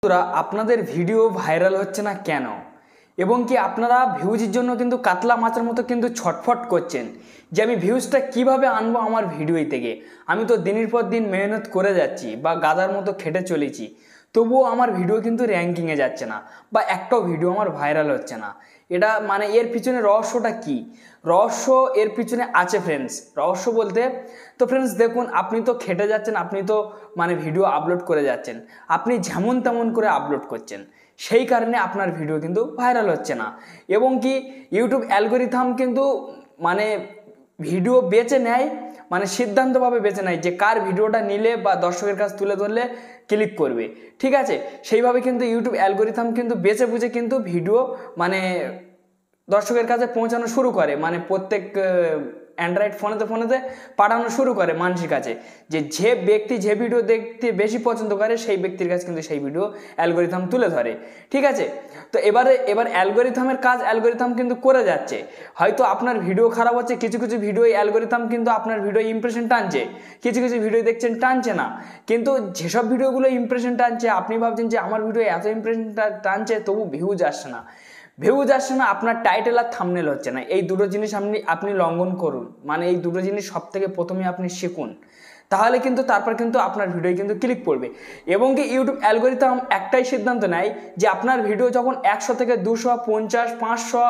তোরা আপনাদের video viral হচ্ছে না কেন এবং কি আপনারা ভিউজের জন্য কিন্তু কাতলা মাছের মতো কিন্তু ছটফট করছেন যে আমি ভিউজটা কিভাবে আনবো আমার ভিডিও থেকে। আমি তো দিনের পর দিন মেহনত করে যাচ্ছি বা গাদার মতো খেটে চলেছি, তবুও আমার ভিডিও কিন্তু র্যাঙ্কিংয়ে যাচ্ছে না বা একটাও ভিডিও আমার ভাইরাল হচ্ছে না। এটা মানে এর পিছনে রহস্যটা কি? রহস্য এর পিছনে আছে ফ্রেন্ডস। রহস্য বলতে তো ফ্রেন্ডস দেখুন, আপনি তো খেটে যাচ্ছেন, আপনি তো মানে ভিডিও আপলোড করে যাচ্ছেন, আপনি যেমন তেমন করে আপলোড করছেন, সেই কারণে আপনার ভিডিও কিন্তু ভাইরাল হচ্ছে না। এবং কি ইউটিউব অ্যালগরিথম কিন্তু মানে ভিডিও বেছে নেয়, মানে সিদ্ধান্তভাবে বেছে নেয় যে কার ভিডিওটা নিলে বা দর্শকের কাছে তুলে ধরলে ক্লিক করবে, ঠিক আছে। সেইভাবে কিন্তু ইউটিউব অ্যালগরিথম কিন্তু বেছে বুঝে কিন্তু ভিডিও মানে দর্শকের কাছে পৌঁছানো শুরু করে, মানে প্রত্যেক অ্যান্ড্রয়েড ফোনেতে পাঠানো শুরু করে মানুষের কাছে, যে ব্যক্তি যে ভিডিও দেখতে বেশি পছন্দ করে সেই ব্যক্তির কাছে কিন্তু সেই ভিডিও অ্যালগরিথম তুলে ধরে, ঠিক আছে। তো এবার অ্যালগরিথমের কাজ অ্যালগরিথম কিন্তু করে যাচ্ছে। হয়তো আপনার ভিডিও খারাপ হচ্ছে, কিছু কিছু ভিডিও অ্যালগরিথম কিন্তু আপনার ভিডিও ইমপ্রেশন টানছে, কিছু কিছু ভিডিও দেখছেন টানছে না। কিন্তু যেসব ভিডিওগুলো ইমপ্রেশন টানছে, আপনি ভাবছেন যে আমার ভিডিও এত ইমপ্রেশন টানছে তবু ভিউজ আসছে না, আপনার টাইটেল আর থাম্বনেল হচ্ছে না। এই দুটো জিনিস আপনি লঙ্ঘন করুন, মানে এই দুটো জিনিস সব থেকে প্রথমে আপনি শিখুন, তাহলে কিন্তু তারপর কিন্তু আপনার ভিডিও কিন্তু ক্লিক করবে। এবং কি ইউটিউব অ্যালগরিথম একটাই সিদ্ধান্ত নেয় যে আপনার ভিডিও যখন 100 থেকে 200, 50, 500,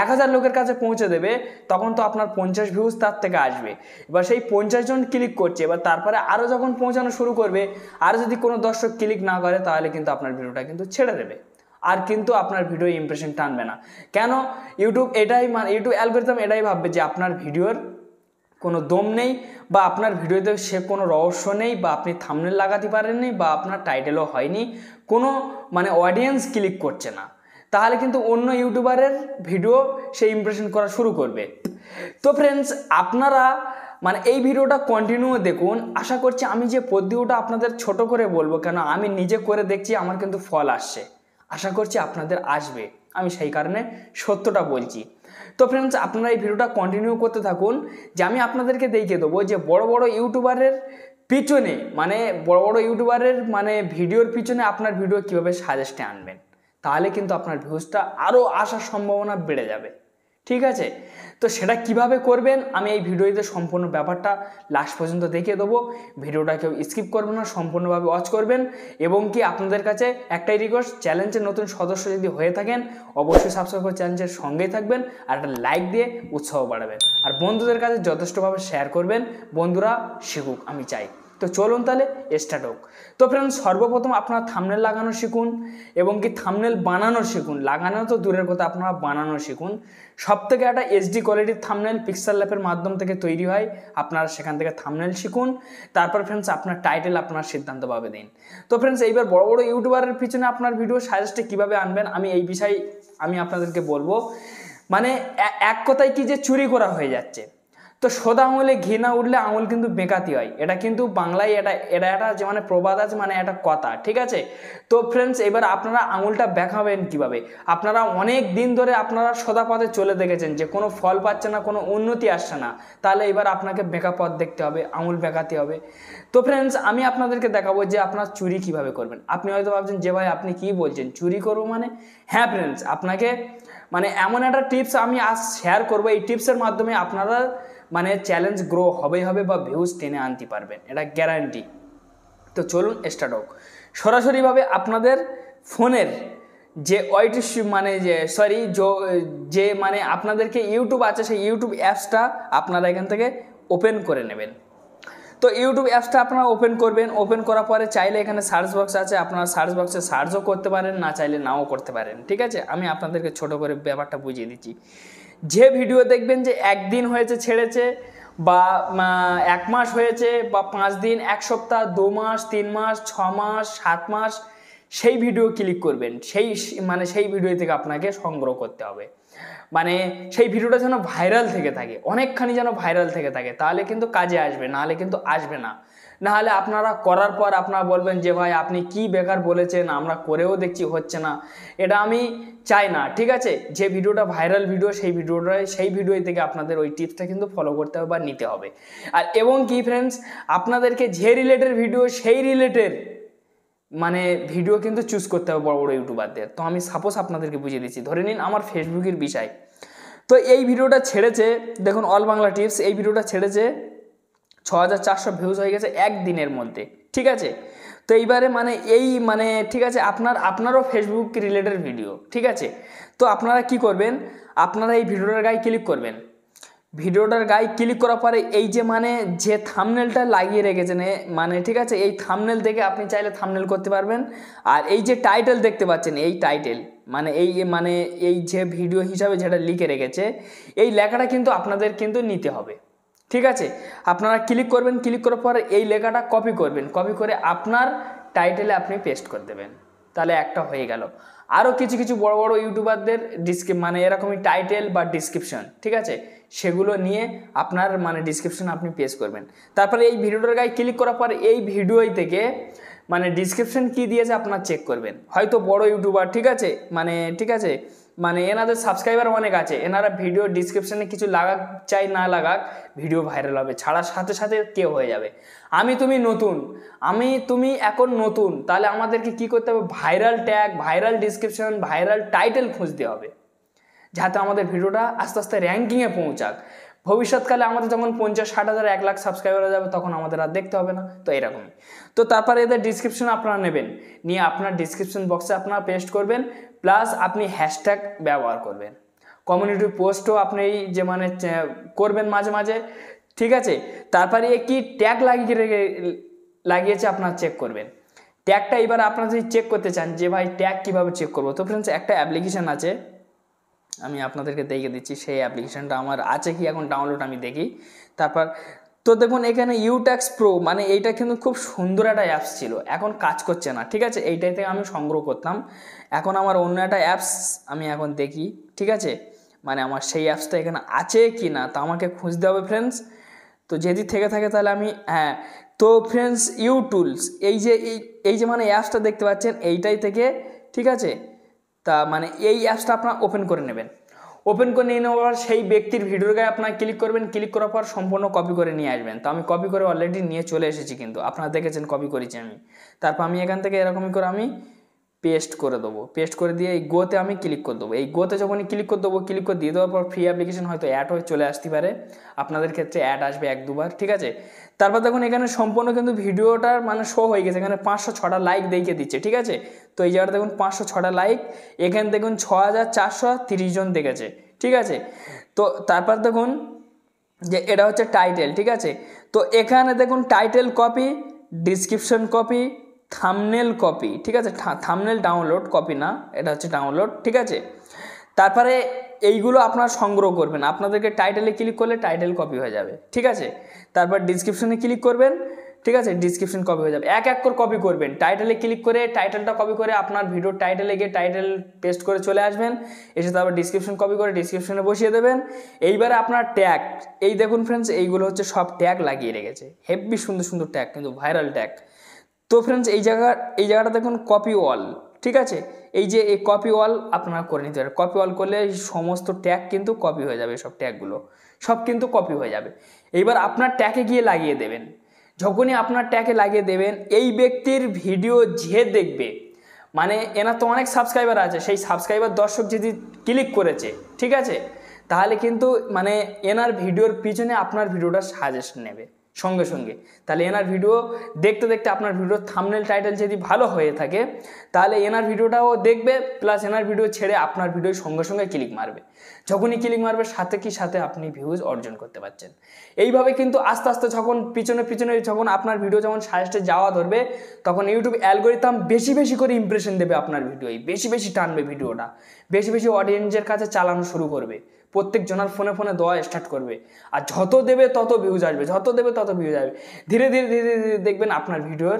1000 লোকের কাছে পৌঁছে দেবে, তখন তো আপনার 50 ভিউজ তার থেকে আসবে। এবার সেই 50 জন ক্লিক করছে, এবার তারপরে আরও যখন পৌঁছানো শুরু করবে, আর যদি কোনো দর্শক ক্লিক না করে, তাহলে কিন্তু আপনার ভিডিওটা কিন্তু ছেড়ে দেবে, আর কিন্তু আপনার ভিডিও ইমপ্রেশন টানবে না। কেন? ইউটিউব অ্যালগরিথম এটাই ভাববে যে আপনার ভিডিওর কোনো দম নেই, বা আপনার ভিডিওতে সে কোনো রহস্য নেই, বা আপনি থাম্বনেল লাগাতে পারেননি, বা আপনার টাইটেলও হয়নি, কোনো মানে অডিয়েন্স ক্লিক করছে না, তাহলে কিন্তু অন্য ইউটিউবারের ভিডিও সে ইমপ্রেশন করা শুরু করবে। তো ফ্রেন্ডস, আপনারা মানে এই ভিডিওটা কন্টিনিউ দেখুন। আশা করছি আমি যে পদ্ধতিটা আপনাদের ছোট করে বলবো, কেন আমি নিজে করে দেখছি, আমার কিন্তু ফল আসছে, আশা করছি আপনাদের আসবে, আমি সেই কারণে সত্যটা বলছি। তো ফ্রেন্ডস, আপনারা এই ভিডিওটা কন্টিনিউ করতে থাকুন, যে আমি আপনাদেরকে দেখিয়ে দেবো যে বড় বড় ইউটিউবারের পিছনে, মানে বড় বড় ইউটিউবারের মানে ভিডিওর পিছনে আপনার ভিডিও কীভাবে সাজেস্টে আনবেন, তাহলে কিন্তু আপনার ভিউজটা আরও আসার সম্ভাবনা বেড়ে যাবে, ঠিক আছে। তো সেটা কিভাবে করবেন আমি এই ভিডিওতে সম্পূর্ণ ব্যাপারটা লাস্ট পর্যন্ত দেখিয়ে দেবো। ভিডিওটা কেউ স্কিপ করবেন না, সম্পূর্ণভাবে ওয়াচ করবেন। এবং কি আপনাদের কাছে একটাই রিকোয়েস্ট, চ্যানেলের নতুন সদস্য যদি হয়ে থাকেন, অবশ্যই সাবস্ক্রাইব করে চ্যানেলের সঙ্গেই থাকবেন, আর একটা লাইক দিয়ে উৎসাহ বাড়াবেন, আর বন্ধুদের কাছে যথেষ্টভাবে শেয়ার করবেন, বন্ধুরা শিখুক আমি চাই। তো চলুন তাহলে স্টার্ট হোক। তো ফ্রেন্ডস, সর্বপ্রথম আপনারা থাম্বনেল লাগানো শিখুন, এবং কি থাম্বনেল বানানো শিখুন, লাগানো তো দূরের কথা, আপনারা বানানো শিখুন। সব থেকে একটা এইচডি কোয়ালিটির থাম্বনেল পিক্সেল ল্যাবের মাধ্যম থেকে তৈরি হয়, আপনারা সেখান থেকে থাম্বনেল শিখুন। তারপর ফ্রেন্ডস, আপনার টাইটেল আপনার সিদ্ধান্তভাবে দিন। তো ফ্রেন্ডস, এইবার বড় বড় ইউটিউবারের পিছনে আপনার ভিডিও সাজেস্টে কীভাবে আনবেন আমি এই বিষয়ে আমি আপনাদেরকে বলবো। মানে এক কথায় কি যে চুরি করা হয়ে যাচ্ছে। তো সোদা আঙুলে ঘি না উঠলে আঙুল কিন্তু বেঁকাতি হয়, এটা কিন্তু বাংলায় এটা একটা যে মানে প্রবাদ আছে, মানে একটা কথা, ঠিক আছে। তো ফ্রেন্ডস, এবার আপনারা আঙুলটা বেঁকাবেন কিভাবে? আপনারা অনেক দিন ধরে আপনারা সোদা পথে চলে দেখেছেন যে কোনো ফল পাচ্ছে না, কোনো উন্নতি আসছে না, তাহলে এবার আপনাকে বেঁকা পথ দেখতে হবে, আঙুল বেঁকাতে হবে। তো ফ্রেন্ডস, আমি আপনাদেরকে দেখাবো যে আপনার চুরি কিভাবে করবেন। আপনি হয়তো ভাবছেন যে ভাই আপনি কি বলছেন, চুরি করবো মানে? হ্যাঁ ফ্রেন্ডস, আপনাকে মানে এমন একটা টিপস আমি আজ শেয়ার করবো, এই টিপসের মাধ্যমে আপনারা মানে চ্যালেঞ্জ গ্রো হবে বা ভিউজ টেনে আনতে পারবেন, এটা গ্যারান্টি। তো চলুন স্টার্ট হোক। সরাসরিভাবে আপনাদের ফোনের যে মানে যে মানে আপনাদেরকে ইউটিউব আছে, সেই ইউটিউব অ্যাপসটা আপনারা এখান থেকে ওপেন করে নেবেন। তো ইউটিউব অ্যাপসটা আপনারা ওপেন করবেন। ওপেন করার পরে চাইলে এখানে সার্চ বক্স আছে, আপনারা সার্চ বক্সে সার্চও করতে পারেন, না চাইলে নাও করতে পারেন, ঠিক আছে। আমি আপনাদেরকে ছোট করে ব্যাপারটা বুঝিয়ে দিচ্ছি। যে ভিডিও দেখবেন যে একদিন হয়েছে ছেড়েছে, বা 1 মাস হয়েছে, বা 5 দিন, 1 সপ্তাহ, 2 মাস, 3 মাস, 6 মাস, 7 মাস, সেই ভিডিও ক্লিক করবেন। সেই ভিডিও থেকে আপনাকে সংগ্রহ করতে হবে, মানে সেই ভিডিওটা যেন ভাইরাল থেকে থাকে, অনেকখানি যেন ভাইরাল থেকে থাকে, তাহলে কিন্তু কাজে আসবে, নাহলে কিন্তু আসবে না। নাহলে আপনারা করার পর আপনারা বলবেন যে ভাই আপনি কি বেকার বলেছেন, আমরা করেও দেখছি হচ্ছে না, এটা আমি চাই না, ঠিক আছে। যে ভিডিওটা ভাইরাল ভিডিও, সেই ভিডিও থেকে আপনাদের ওই টিপসটা কিন্তু ফলো করতে হবে বা নিতে হবে। আর এবং কি ফ্রেন্ডস, আপনাদেরকে যে রিলেটেড ভিডিও, সেই রিলেটেড মানে ভিডিও কিন্তু চুজ করতে হবে বড় বড় ইউটিউবারদের। তো আমি সাপোজ আপনাদেরকে বুঝিয়ে দিচ্ছি, ধরে নিন আমার ফেসবুকের বিষয়। তো এই ভিডিওটা ছেড়েছে, দেখুন অল বাংলা টিপস, এই ভিডিওটা ছেড়েছে 6400 ভিউজ হয়ে গেছে একদিনের মধ্যে, ঠিক আছে। তো এইবারে মানে ঠিক আছে, আপনারও ফেসবুক রিলেটেড ভিডিও, ঠিক আছে। তো আপনারা কি করবেন, আপনারা এই ভিডিওটার গায়ে ক্লিক করবেন। ভিডিওটার গায়ে ক্লিক করার পরে এই যে থাম্বনেলটা লাগিয়ে রেখেছেন ঠিক আছে, এই থাম্বনেল থেকে আপনি চাইলে থাম্বনেল করতে পারবেন। আর এই যে টাইটেল দেখতে পাচ্ছেন, এই টাইটেল এই যে ভিডিও হিসাবে যেটা লিখে রেখেছে, এই লেখাটা কিন্তু আপনাদের কিন্তু নিতে হবে, ঠিক আছে। আপনারা ক্লিক করবেন, ক্লিক করার পরে এই লেখাটা কপি করবেন, কপি করে আপনার টাইটেলে আপনি পেস্ট করে দেবেন, তাহলে একটা হয়ে গেল। আরও কিছু বড় বড় ইউটিউবারদের এরকমই টাইটেল বা ডিসক্রিপশন, ঠিক আছে, সেগুলো নিয়ে আপনার ডিসক্রিপশন আপনি পেস্ট করবেন। তারপরে এই ভিডিওটার গায়ে ক্লিক করার পর এই ভিডিওই থেকে ডিসক্রিপশন কি দিয়েছে আপনার চেক করবেন। হয়তো বড় ইউটিউবার, ঠিক আছে, এনাদের সাবস্ক্রাইবার অনেক আছে, এনারা ভিডিও ডিসক্রিপশনে কিছু লাগাক চাই না লাগাক, ভিডিও ভাইরাল হবে, ছাড়ার সাথে সাথে কেউ হয়ে যাবে। তুমি এখন নতুন, তাহলে আমাদেরকে কি করতে হবে, viral tag, viral description, viral title খুঁজতে হবে, যাতে আমাদের ভিডিওটা আস্তে আস্তে র্যাঙ্কিংয়ে পৌঁছাক। ভবিষ্যৎকালে আমাদের যখন 50-60 হাজার 1 লাখ সাবস্ক্রাইবার হয়ে যাবে, তখন আমাদের আর দেখতে হবে না। তো এরকমই। তো তারপরে এদের ডিসক্রিপশন আপনারা নেবেন, নিয়ে আপনার ডিসক্রিপশন বক্সে আপনারা পেস্ট করবেন, প্লাস আপনি হ্যাশট্যাগ ব্যবহার করবেন। কমিউনিটি পোস্টও আপনি করবেন মাঝে মাঝে, ঠিক আছে। তারপরে কি ট্যাগ লাগিয়েছে আপনারা চেক করবেন। ট্যাগটা এবার আপনারা যদি চেক করতে চান যে ভাই ট্যাগ কীভাবে চেক করবো, তো ফ্রেন্ডস একটা অ্যাপ্লিকেশান আছে, আমি আপনাদেরকে দেখিয়ে দিচ্ছি। সেই অ্যাপ্লিকেশানটা আমার আছে কি এখন ডাউনলোড, আমি দেখি। তারপর তো দেখুন এখানে ইউট্যাক্স প্রো, এইটা কিন্তু খুব সুন্দর একটা অ্যাপস ছিল, এখন কাজ করছে না, ঠিক আছে। এইটাই থেকে আমি সংগ্রহ করতাম, এখন আমার অন্য একটা অ্যাপস আমি এখন দেখি, ঠিক আছে। আমার সেই অ্যাপসটা এখানে আছে কি না তা আমাকে খুঁজতে হবে ফ্রেন্ডস। তো যদি থেকে থাকে তাহলে আমি তো ফ্রেন্ডস ইউটুলস, এই যে অ্যাপসটা দেখতে পাচ্ছেন, এইটাই থেকে, ঠিক আছে। তা এই অ্যাপসটা আপনার ওপেন করে নেবেন। ওপেন করে নিয়ে নেওয়ার সেই ব্যক্তির ভিডিওর গায়ে আপনার ক্লিক করবেন, ক্লিক করার পর সম্পূর্ণ কপি করে নিয়ে আসবেন। তো আমি কপি করে অলরেডি নিয়ে চলে এসেছি, কিন্তু আপনারা দেখেছেন কপি করেছি আমি। তারপর আমি এখান থেকে এরকমই করে আমি পেস্ট করে দেবো, পেস্ট করে দিয়ে এই গোতে আমি ক্লিক করে দেবো। এই গোতে যখনই ক্লিক করে দেবো, ক্লিক করে দিয়ে দেওয়ার পর ফ্রি অ্যাপ্লিকেশন হয়তো অ্যাড হয়ে চলে আসতে পারে, আপনাদের ক্ষেত্রে অ্যাড আসবে 1-2 বার, ঠিক আছে। তারপর দেখুন এখানে সম্পূর্ণ কিন্তু ভিডিওটার শো হয়ে গেছে, এখানে 506টা লাইক দেখিয়ে দিচ্ছে, ঠিক আছে। তো এই জায়গাটা দেখুন 506টা লাইক, এখানে দেখুন 6430 জন দেখেছে, ঠিক আছে। তো তারপর দেখুন যে এটা হচ্ছে টাইটেল, ঠিক আছে। তো এখানে দেখুন title copy, description copy, thumbnail copy, ঠিক আছে। থাম্বনেল ডাউনলোড, কপি না, এটা হচ্ছে ডাউনলোড, ঠিক আছে। তারপরে এইগুলো আপনারা সংগ্রহ করবেন, আপনাদেরকে টাইটেলে ক্লিক করলে টাইটেল কপি হয়ে যাবে, ঠিক আছে। তারপর ডিসক্রিপশনে ক্লিক করবেন, ঠিক আছে, ডিসক্রিপশন কপি হয়ে যাবে। এক করে কপি করবেন, টাইটেলে ক্লিক করে টাইটেলটা কপি করে আপনার ভিডিওর টাইটেলে গিয়ে টাইটেল পেস্ট করে চলে আসবেন, এসে তারপর ডিসক্রিপশন কপি করে ডিসক্রিপশনে বসিয়ে দেবেন। এইবারে আপনার ট্যাগ, এই দেখুন ফ্রেন্ডস, এইগুলো হচ্ছে সব ট্যাগ লাগিয়ে রেখেছে, হেভি সুন্দর সুন্দর ট্যাগ, কিন্তু ভাইরাল ট্যাগ। তো ফ্রেন্ডস এই জায়গাটা দেখুন কপি অল, ঠিক আছে। এই কপি অল আপনারা করে নিতে পারেন। কপি অল করলে সমস্ত ট্যাগ কিন্তু কপি হয়ে যাবে, সব ট্যাগগুলো সব কিন্তু কপি হয়ে যাবে। এইবার আপনার ট্যাগে গিয়ে লাগিয়ে দেবেন। যখনই আপনার ট্যাগে লাগিয়ে দেবেন, এই ব্যক্তির ভিডিও যে দেখবে, এনার তো অনেক সাবস্ক্রাইবার আছে, সেই সাবস্ক্রাইবার দর্শক যদি ক্লিক করেছে, ঠিক আছে, তাহলে কিন্তু এনার ভিডিওর পিছনে আপনার ভিডিওটা সাজেশন নেবে সঙ্গে সঙ্গে। তাহলে এনার ভিডিও দেখতে দেখতে আপনার ভিডিওর থাম্বনেল টাইটেল যদি ভালো হয়ে থাকে, তাহলে এনার ভিডিওটাও দেখবে, প্লাস এনার ভিডিও ছেড়ে আপনার ভিডিওর সঙ্গে সঙ্গে ক্লিক মারবে। যখনই ক্লিক মারবে সাথে আপনি ভিউজ অর্জন করতে পারছেন। এইভাবে কিন্তু আস্তে আস্তে যখন পিছনে যখন আপনার ভিডিও যখন সাজেস্টে যাওয়া ধরবে, তখন ইউটিউব অ্যালগরিদম বেশি করে ইমপ্রেশন দেবে আপনার ভিডিওয়, বেশি টানবে ভিডিওটা, বেশি অডিয়েন্সের কাছে চালানো শুরু করবে, প্রত্যেক জনের ফোনে দেওয়া স্টার্ট করবে। আর যত দেবে তত ভিউজ আসবে, ধীরে ধীরে দেখবেন আপনার ভিডিওর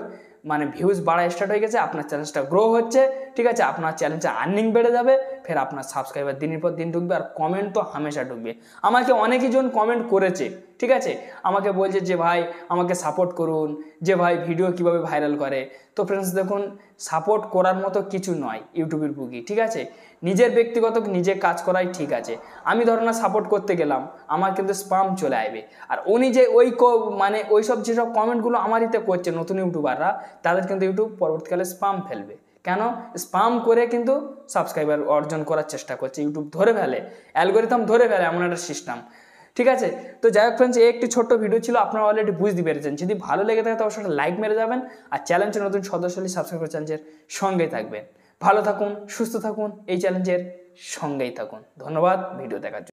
ভিউজ বাড়া স্টার্ট হয়ে গেছে, আপনার চ্যানেলটা গ্রো হচ্ছে, ঠিক আছে, আপনার চ্যানেলটা আর্নিং বেড়ে যাবে, ফের আপনার সাবস্ক্রাইবার দিনের পর দিন ঢুকবে, আর কমেন্ট তো হামেশা ঢুকবে। আমাকে অনেকই জন কমেন্ট করেছে, ঠিক আছে, আমাকে বলছে যে ভাই আমাকে সাপোর্ট করুন, যে ভাই ভিডিও কিভাবে ভাইরাল করে। তো ফ্রেন্ডস দেখুন, সাপোর্ট করার মতো কিছু নয় ইউটিউবের বুকি, ঠিক আছে, নিজের ব্যক্তিগত নিজে কাজ করাই ঠিক আছে। আমি ধরো না সাপোর্ট করতে গেলাম, আমার কিন্তু স্পাম চলে আসবে, আর উনি যে মানে ওই সব যেসব কমেন্টগুলো আমারিতে করছে নতুন ইউটিউবাররা, তাদের কিন্তু ইউটিউব পরবর্তীকালে স্পাম ফেলবে। কেন? স্পাম করে কিন্তু সাবস্ক্রাইবার অর্জন করার চেষ্টা করছে, ইউটিউব ধরে ফেলে, অ্যালগোরিদম ধরে ফেলে, এমন একটা সিস্টেম, ঠিক আছে। তো যাই হোক ফ্রেন্ডস, এই একটি ছোট্ট ভিডিও ছিল, আপনারা অলরেডি বুঝতে পেরেছেন। যদি ভালো লেগে থাকে তো অবশ্যই লাইক মেরে যাবেন, আর চ্যালেঞ্জের নতুন সদস্য হলে সাবস্ক্রাইব করে চ্যালেঞ্জের সঙ্গেই থাকবেন। ভালো থাকুন, সুস্থ থাকুন, এই চ্যালেঞ্জের সঙ্গেই থাকুন। ধন্যবাদ ভিডিও দেখার জন্য।